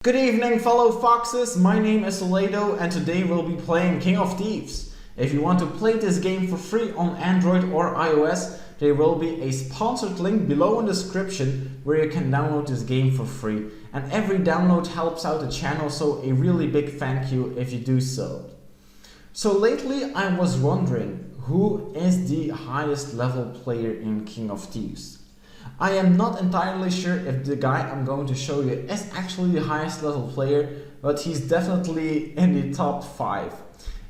Good evening, fellow foxes. My name is Solaito and today we'll be playing King of Thieves. If you want to play this game for free on Android or iOS, there will be a sponsored link below in the description where you can download this game for free. And every download helps out the channel, so a really big thank you if you do so. So lately I was wondering, who is the highest level player in King of Thieves? I am not entirely sure if the guy I'm going to show you is actually the highest level player, but he's definitely in the top 5.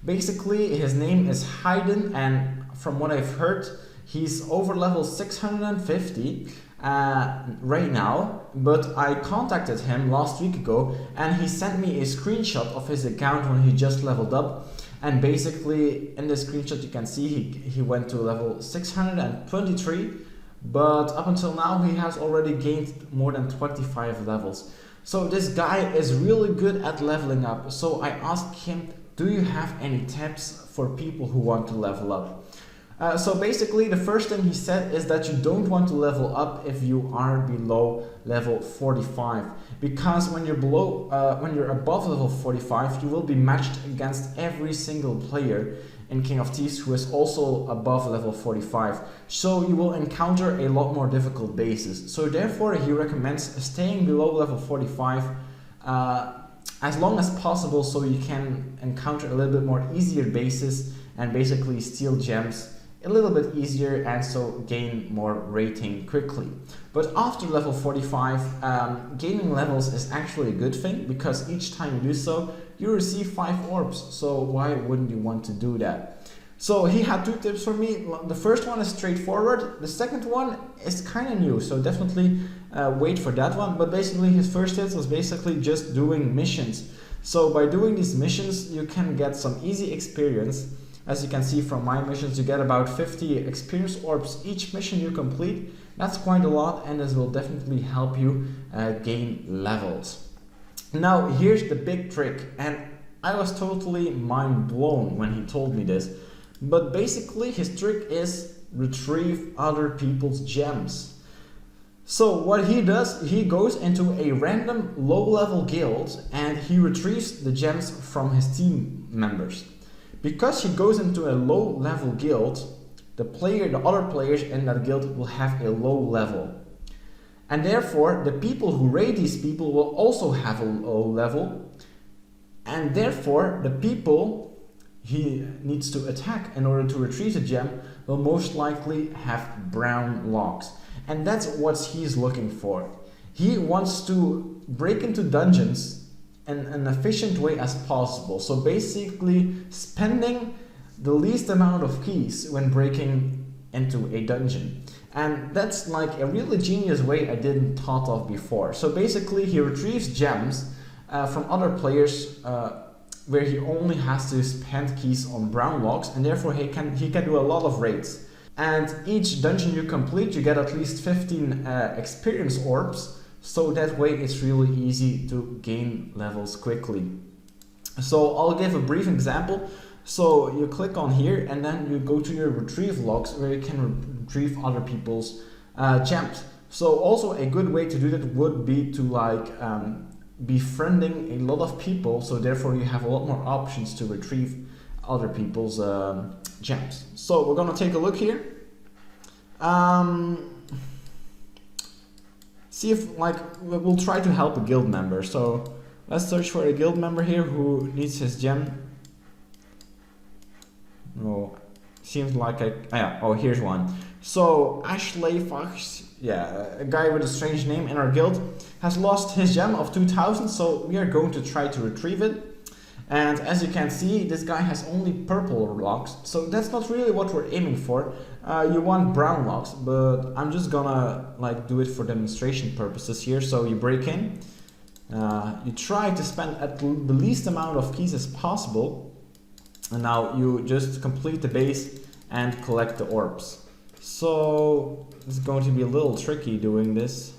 Basically, his name is Hayden, and from what I've heard, he's over level 650 right now, but I contacted him last week ago and he sent me a screenshot of his account when he just leveled up. And basically, in the screenshot you can see he went to level 623. But up until now he has already gained more than 25 levels. So this guy is really good at leveling up. So I asked him, do you have any tips for people who want to level up? So basically the first thing he said is that you don't want to level up if you are below level 45. Because when you're above level 45, you will be matched against every single player in King of Thieves who is also above level 45. So you will encounter a lot more difficult bases. So therefore he recommends staying below level 45 as long as possible, so you can encounter a little bit more easier bases and basically steal gems a little bit easier and so gain more rating quickly. But after level 45, gaining levels is actually a good thing, because each time you do so, you receive 5 orbs, so why wouldn't you want to do that? So he had 2 tips for me. The first one is straightforward, the second one is kind of new, so definitely wait for that one. But basically his first tip was basically just doing missions. So by doing these missions you can get some easy experience. As you can see from my missions, you get about 50 experience orbs each mission you complete. That's quite a lot, and this will definitely help you gain levels. Now here's the big trick, and I was totally mind blown when he told me this. But basically his trick is retrieve other people's gems. So what he does, he goes into a random low level guild and he retrieves the gems from his team members. Because he goes into a low level guild, the other players in that guild will have a low level. And therefore, the people who raid these people will also have a low level. And therefore, the people he needs to attack in order to retrieve the gem will most likely have brown locks. And that's what he's looking for. He wants to break into dungeons in an efficient way as possible. So basically spending the least amount of keys when breaking into a dungeon. And that's like a really genius way I didn't thought of before. So basically he retrieves gems from other players where he only has to spend keys on brown locks, and therefore he can do a lot of raids. And each dungeon you complete, you get at least 15 experience orbs. So that way it's really easy to gain levels quickly. So I'll give a brief example. So you click on here and then you go to your retrieve logs where you can retrieve other people's gems. So also a good way to do that would be to befriending a lot of people, so therefore you have a lot more options to retrieve other people's gems. So we're gonna take a look here. See if we'll try to help a guild member. So let's search for a guild member here who needs his gem. Oh, seems like oh, here's one. So Ashley Fox, yeah, a guy with a strange name in our guild, has lost his gem of 2000, so we are going to try to retrieve it. And as you can see, this guy has only purple locks, so that's not really what we're aiming for. You want brown locks, but I'm just gonna do it for demonstration purposes here. So you break in, you try to spend the least amount of keys as possible, and now you just complete the base and collect the orbs. So it's going to be a little tricky doing this.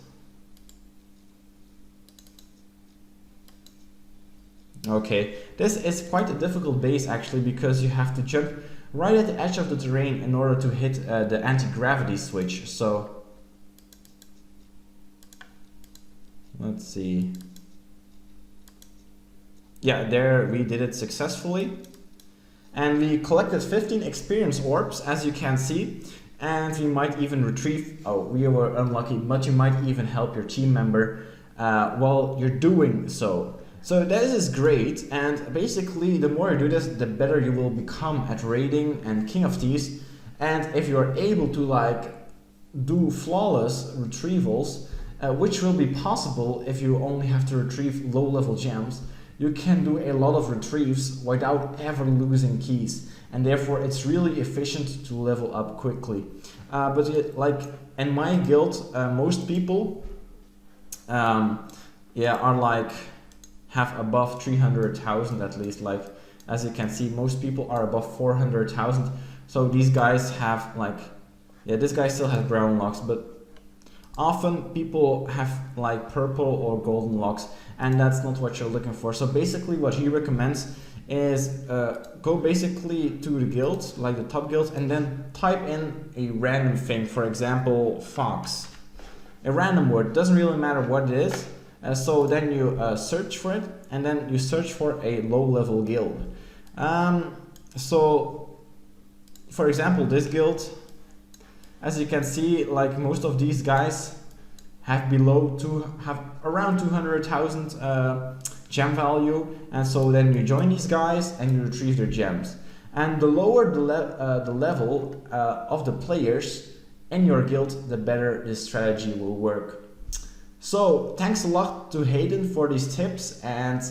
Okay, this is quite a difficult base actually, because you have to jump right at the edge of the terrain in order to hit the anti-gravity switch. So let's see. yeah, there we did it successfully. And we collected 15 experience orbs, as you can see. And we might even retrieve, oh, we were unlucky, but you might even help your team member while you're doing so. So this is great, and basically the more you do this, the better you will become at raiding and King of Thieves. And if you're able to like do flawless retrievals, which will be possible if you only have to retrieve low level gems, you can do a lot of retrieves without ever losing keys, and therefore it's really efficient to level up quickly. Like in my guild, most people are like have above 300,000 at least. Like as you can see, most people are above 400,000. So these guys have like, yeah, this guy still has brown locks, but often people have like purple or golden locks, and that's not what you're looking for. So basically what he recommends is go basically to the guild, like the top guild, and then type in a random thing, for example, fox. A random word, doesn't really matter what it is. So then you search for it, and then you search for a low level guild. So for example, this guild, as you can see, like most of these guys have around 200,000 gem value, and so then you join these guys and you retrieve their gems. And the lower the level of the players in your guild, the better this strategy will work. So thanks a lot to Hayden for these tips and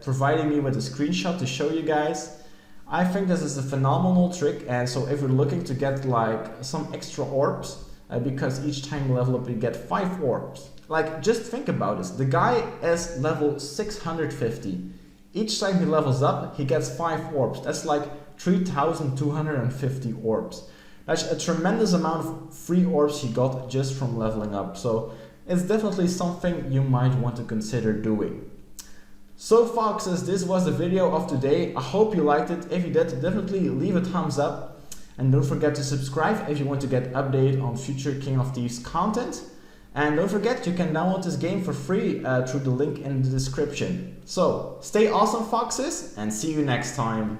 providing me with a screenshot to show you guys. I think this is a phenomenal trick, and so if you're looking to get like some extra orbs, because each time you level up you get 5 orbs. Like just think about this, the guy is level 650. Each time he levels up he gets 5 orbs. That's like 3,250 orbs. That's a tremendous amount of free orbs he got just from leveling up. So it's definitely something you might want to consider doing. So foxes, this was the video of today. I hope you liked it. If you did, definitely leave a thumbs up. And don't forget to subscribe if you want to get updated on future King of Thieves content. And don't forget, you can download this game for free through the link in the description. So stay awesome foxes, and see you next time.